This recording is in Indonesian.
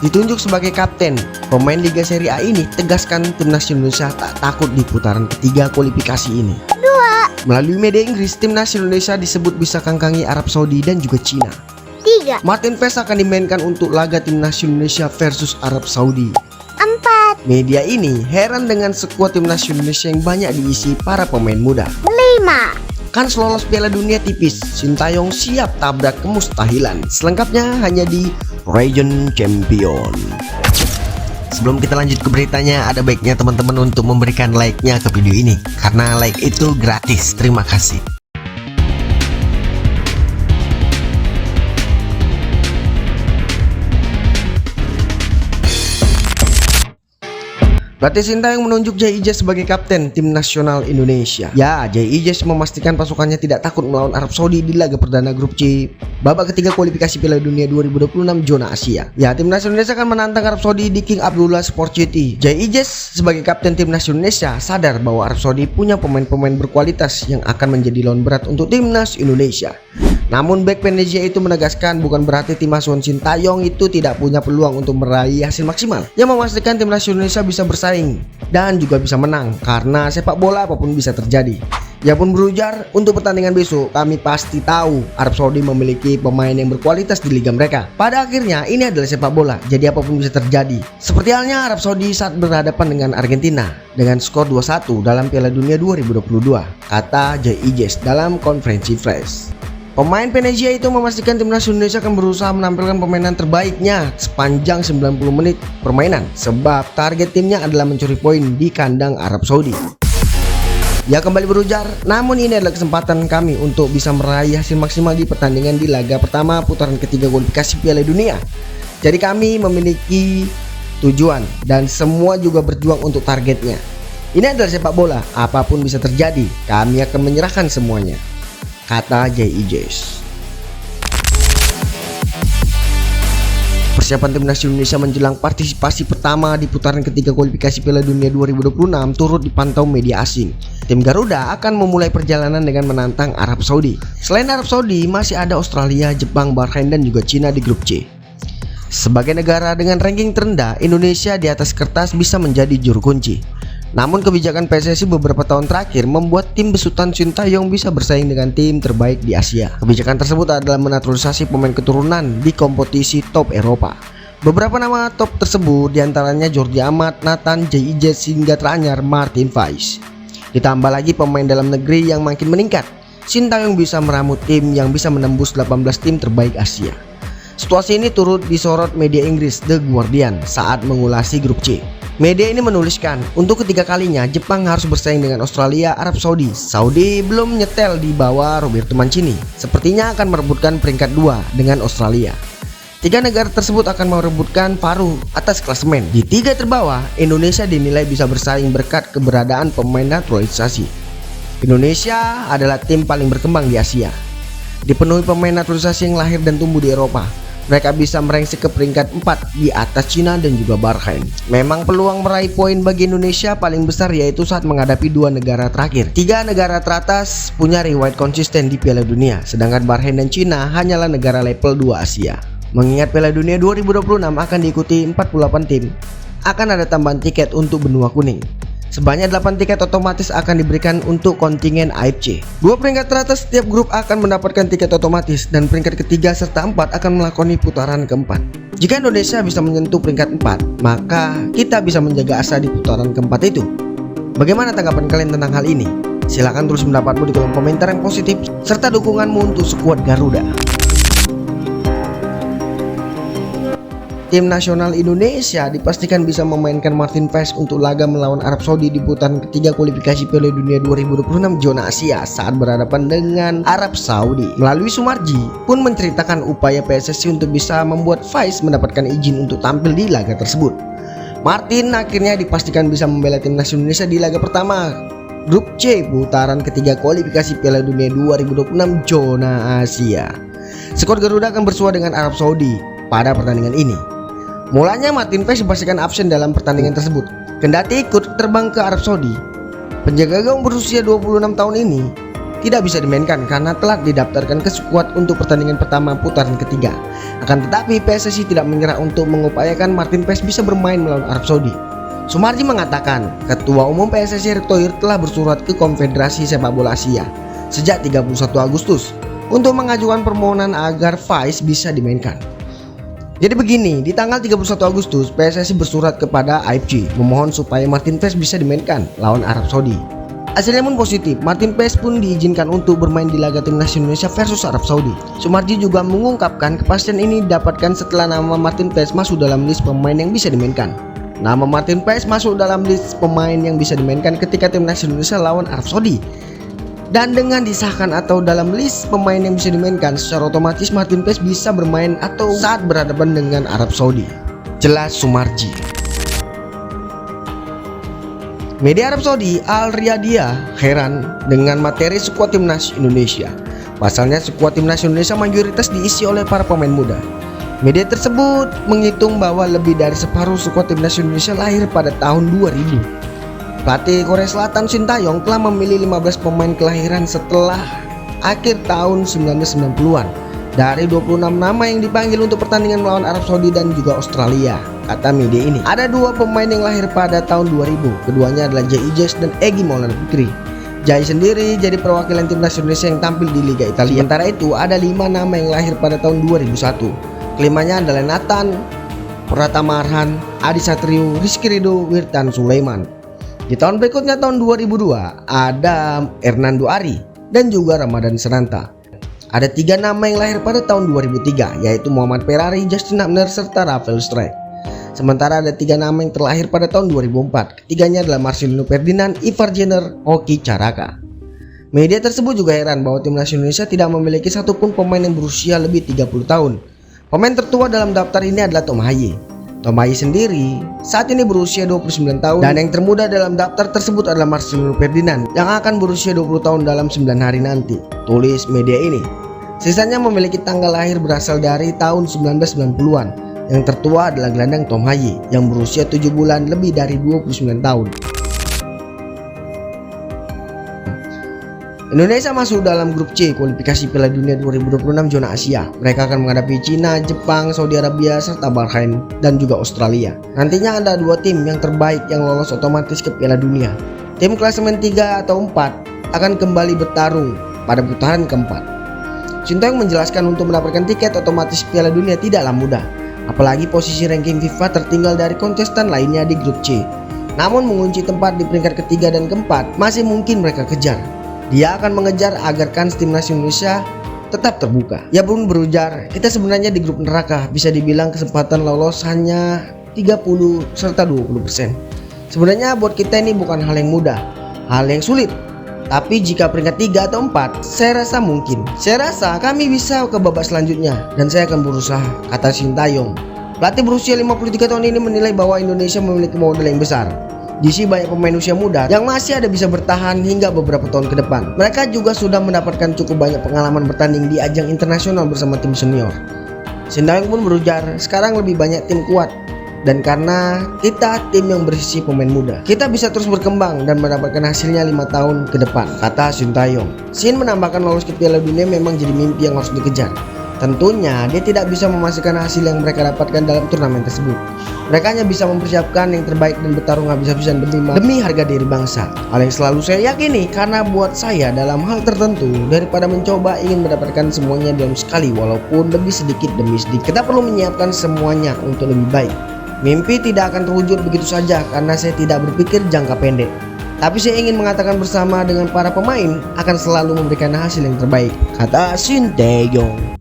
ditunjuk sebagai kapten. Pemain Liga Serie A ini tegaskan timnas Indonesia tak takut di putaran ketiga kualifikasi ini. Melalui media Inggris, timnas Indonesia disebut bisa kangkangi Arab Saudi dan juga Cina. 3, Martin Paes akan dimainkan untuk laga timnas Indonesia versus Arab Saudi. 4, Media ini heran dengan skuad timnas Indonesia yang banyak diisi para pemain muda. 5. Kan lolos Piala Dunia tipis, Sintayong siap tabrak kemustahilan. Selengkapnya hanya di Region Champion. Sebelum kita lanjut ke beritanya, ada baiknya teman-teman untuk memberikan like-nya ke video ini, karena like itu gratis. Terima kasih. Pelatih Sintayong menunjuk Jay Ijes sebagai kapten tim nasional Indonesia. Ya, Jay Ijes memastikan pasukannya tidak takut melawan Arab Saudi di laga perdana grup C babak ketiga kualifikasi Piala Dunia 2026 zona Asia. Ya, timnas Indonesia akan menantang Arab Saudi di King Abdullah Sport City. Jay Ijes sebagai kapten timnas Indonesia sadar bahwa Arab Saudi punya pemain-pemain berkualitas yang akan menjadi lawan berat untuk timnas Indonesia. Namun bek Venezia itu menegaskan bukan berarti tim asuhan Sintayong itu tidak punya peluang untuk meraih hasil maksimal, yang memastikan timnas Indonesia bisa bersaing dan juga bisa menang, karena sepak bola apapun bisa terjadi. Ia pun berujar, untuk pertandingan besok kami pasti tahu Arab Saudi memiliki pemain yang berkualitas di liga mereka. Pada akhirnya ini adalah sepak bola, jadi apapun bisa terjadi. Seperti halnya Arab Saudi saat berhadapan dengan Argentina dengan skor 2-1 dalam Piala Dunia 2022, kata Jay Ijes dalam konferensi pers. Pemain Venezia itu memastikan timnas Indonesia akan berusaha menampilkan permainan terbaiknya sepanjang 90 menit permainan, sebab target timnya adalah mencuri poin di kandang Arab Saudi. Ia kembali berujar, namun ini adalah kesempatan kami untuk bisa meraih hasil maksimal di pertandingan di laga pertama putaran ketiga kualifikasi Piala Dunia. Jadi kami memiliki tujuan dan semua juga berjuang untuk targetnya. Ini adalah sepak bola, apapun bisa terjadi, kami akan menyerahkan semuanya, kata Jay Ijes. Persiapan timnas Indonesia menjelang partisipasi pertama di putaran ketiga kualifikasi Piala Dunia 2026 turut dipantau media asing. Tim Garuda akan memulai perjalanan dengan menantang Arab Saudi. Selain Arab Saudi, masih ada Australia, Jepang, Bahrain, dan juga Cina di grup C. Sebagai negara dengan ranking terendah, Indonesia di atas kertas bisa menjadi juru kunci. Namun kebijakan PSSI beberapa tahun terakhir membuat tim besutan Sintayong bisa bersaing dengan tim terbaik di Asia. Kebijakan tersebut adalah menaturalisasi pemain keturunan di kompetisi top Eropa. Beberapa nama top tersebut diantaranya Jordi Amat, Nathan, Jay Ijes, hingga teranyar Martin Paes. Ditambah lagi pemain dalam negeri yang makin meningkat, Sintayong bisa meramu tim yang bisa menembus 18 tim terbaik Asia. Situasi ini turut disorot media Inggris The Guardian saat mengulasi grup C. Media ini menuliskan, untuk ketiga kalinya Jepang harus bersaing dengan Australia, Arab Saudi. Saudi belum nyetel di bawah Roberto Mancini, sepertinya akan merebutkan peringkat 2 dengan Australia. Tiga negara tersebut akan merebutkan paruh atas klasemen. Di tiga terbawah, Indonesia dinilai bisa bersaing berkat keberadaan pemain naturalisasi. Indonesia adalah tim paling berkembang di Asia, dipenuhi pemain naturalisasi yang lahir dan tumbuh di Eropa. Mereka bisa merengsek ke peringkat 4 di atas Cina dan juga Bahrain. Memang peluang meraih poin bagi Indonesia paling besar yaitu saat menghadapi dua negara terakhir. Tiga negara teratas punya riwayat konsisten di Piala Dunia, sedangkan Bahrain dan Cina hanyalah negara level 2 Asia. Mengingat Piala Dunia 2026 akan diikuti 48 tim, akan ada tambahan tiket untuk benua kuning. Sebanyak 8 tiket otomatis akan diberikan untuk kontingen AFC. Dua peringkat teratas setiap grup akan mendapatkan tiket otomatis, dan peringkat ketiga serta 4 akan melakoni putaran keempat. Jika Indonesia bisa menyentuh peringkat 4, maka kita bisa menjaga asa di putaran keempat itu. Bagaimana tanggapan kalian tentang hal ini? Silahkan tulis pendapatmu di kolom komentar yang positif, serta dukunganmu untuk skuad Garuda. Tim nasional Indonesia dipastikan bisa memainkan Martin Paes untuk laga melawan Arab Saudi di putaran ketiga kualifikasi Piala Dunia 2026 zona Asia saat berhadapan dengan Arab Saudi. Melalui Sumarji pun menceritakan upaya PSSI untuk bisa membuat Paes mendapatkan izin untuk tampil di laga tersebut. Martin akhirnya dipastikan bisa membela timnas Indonesia di laga pertama grup C putaran ketiga kualifikasi Piala Dunia 2026 zona Asia. Skor Garuda akan bersua dengan Arab Saudi pada pertandingan ini. Mulanya Martin Paes dipastikan absen dalam pertandingan tersebut. Kendati ikut terbang ke Arab Saudi, penjaga gawang berusia 26 tahun ini tidak bisa dimainkan karena telah didaftarkan ke skuad untuk pertandingan pertama putaran ketiga. Akan tetapi PSSI tidak menyerah untuk mengupayakan Martin Paes bisa bermain melawan Arab Saudi. Sumarji mengatakan, Ketua Umum PSSI Erick Thohir telah bersurat ke Konfederasi Sepak Bola Asia sejak 31 Agustus untuk mengajukan permohonan agar Paes bisa dimainkan. Jadi begini, di tanggal 31 Agustus PSSI bersurat kepada AFC memohon supaya Martin Paes bisa dimainkan lawan Arab Saudi. Hasilnya pun positif, Martin Paes pun diizinkan untuk bermain di laga timnas Indonesia versus Arab Saudi. Sumarji juga mengungkapkan kepastian ini didapatkan setelah nama Martin Paes masuk dalam list pemain yang bisa dimainkan. Nama Martin Paes masuk dalam list pemain yang bisa dimainkan ketika timnas Indonesia lawan Arab Saudi. Dan dengan disahkan atau dalam list pemain yang bisa dimainkan, secara otomatis Martin Paes bisa bermain atau saat berhadapan dengan Arab Saudi. Jelas Sumarji. Media Arab Saudi Al Riyadiyah heran dengan materi skuad timnas Indonesia. Pasalnya skuad timnas Indonesia mayoritas diisi oleh para pemain muda. Media tersebut menghitung bahwa lebih dari separuh skuad timnas Indonesia lahir pada tahun 2000. Pelatih Korea Selatan Shin Tae-yong telah memilih 15 pemain kelahiran setelah akhir tahun 1990-an dari 26 nama yang dipanggil untuk pertandingan melawan Arab Saudi dan juga Australia. Kata media ini, ada 2 pemain yang lahir pada tahun 2000. Keduanya adalah Jai Ijes dan Egy Maulana Fikri. Jai sendiri jadi perwakilan timnas Indonesia yang tampil di Liga Italia. Sementara itu ada 5 nama yang lahir pada tahun 2001. Kelimanya adalah Nathan, Pratama Arhan, Adi Satrio, Rizky Ridho, Wirtan Sulaiman. Di tahun berikutnya tahun 2002 ada Hernando Ari dan juga Ramadan Sananta. Ada 3 nama yang lahir pada tahun 2003 yaitu Muhammad Ferrari, Justin Hubner serta Rafael Strike. Sementara ada 3 nama yang terlahir pada tahun 2004. Ketiganya adalah Marcelino Ferdinand, Ivar Jenner, Hoki Caraka. Media tersebut juga heran bahwa timnas Indonesia tidak memiliki satupun pemain yang berusia lebih 30 tahun. Pemain tertua dalam daftar ini adalah Tom Haye. Tom Haye sendiri saat ini berusia 29 tahun dan yang termuda dalam daftar tersebut adalah Marcelino Ferdinand yang akan berusia 20 tahun dalam 9 hari nanti, tulis media ini. Sisanya memiliki tanggal lahir berasal dari tahun 1990-an. Yang tertua adalah gelandang Tom Haye yang berusia 7 bulan lebih dari 29 tahun. Indonesia masuk dalam grup C kualifikasi Piala Dunia 2026 zona Asia. Mereka akan menghadapi Cina, Jepang, Saudi Arabia, serta Bahrain dan juga Australia. Nantinya ada 2 tim yang terbaik yang lolos otomatis ke Piala Dunia. Tim klasemen 3 atau 4 akan kembali bertarung pada putaran keempat. Shin Tae-yong menjelaskan untuk mendapatkan tiket otomatis Piala Dunia tidaklah mudah. Apalagi posisi ranking FIFA tertinggal dari kontestan lainnya di grup C. Namun mengunci tempat di peringkat ketiga dan keempat masih mungkin mereka kejar. Dia akan mengejar agar kans timnas Indonesia tetap terbuka. Ia pun berujar, kita sebenarnya di grup neraka, bisa dibilang kesempatan lolos hanya 30 serta 20%. Sebenarnya buat kita ini bukan hal yang mudah, hal yang sulit. Tapi jika peringkat 3 atau 4, saya rasa mungkin. Saya rasa kami bisa ke babak selanjutnya dan saya akan berusaha, kata Shin Tae-yong. Pelatih berusia 53 tahun ini menilai bahwa Indonesia memiliki modal yang besar. Diisi banyak pemain usia muda yang masih ada bisa bertahan hingga beberapa tahun ke depan. Mereka juga sudah mendapatkan cukup banyak pengalaman bertanding di ajang internasional bersama tim senior. Shin Tae-yong pun berujar, sekarang lebih banyak tim kuat. Dan karena kita tim yang berisi pemain muda, kita bisa terus berkembang dan mendapatkan hasilnya 5 tahun ke depan, kata Shin Tae-yong. Shin menambahkan lolos ke Piala Dunia memang jadi mimpi yang harus dikejar. Tentunya dia tidak bisa memastikan hasil yang mereka dapatkan dalam turnamen tersebut. Mereka hanya bisa mempersiapkan yang terbaik dan bertarung habis-habisan demi harga diri bangsa. Hal yang selalu saya yakini karena buat saya dalam hal tertentu daripada mencoba ingin mendapatkan semuanya dalam sekali walaupun lebih sedikit demi sedikit. Kita perlu menyiapkan semuanya untuk lebih baik. Mimpi tidak akan terwujud begitu saja karena saya tidak berpikir jangka pendek. Tapi saya ingin mengatakan bersama dengan para pemain akan selalu memberikan hasil yang terbaik, kata Shin Tae-yong.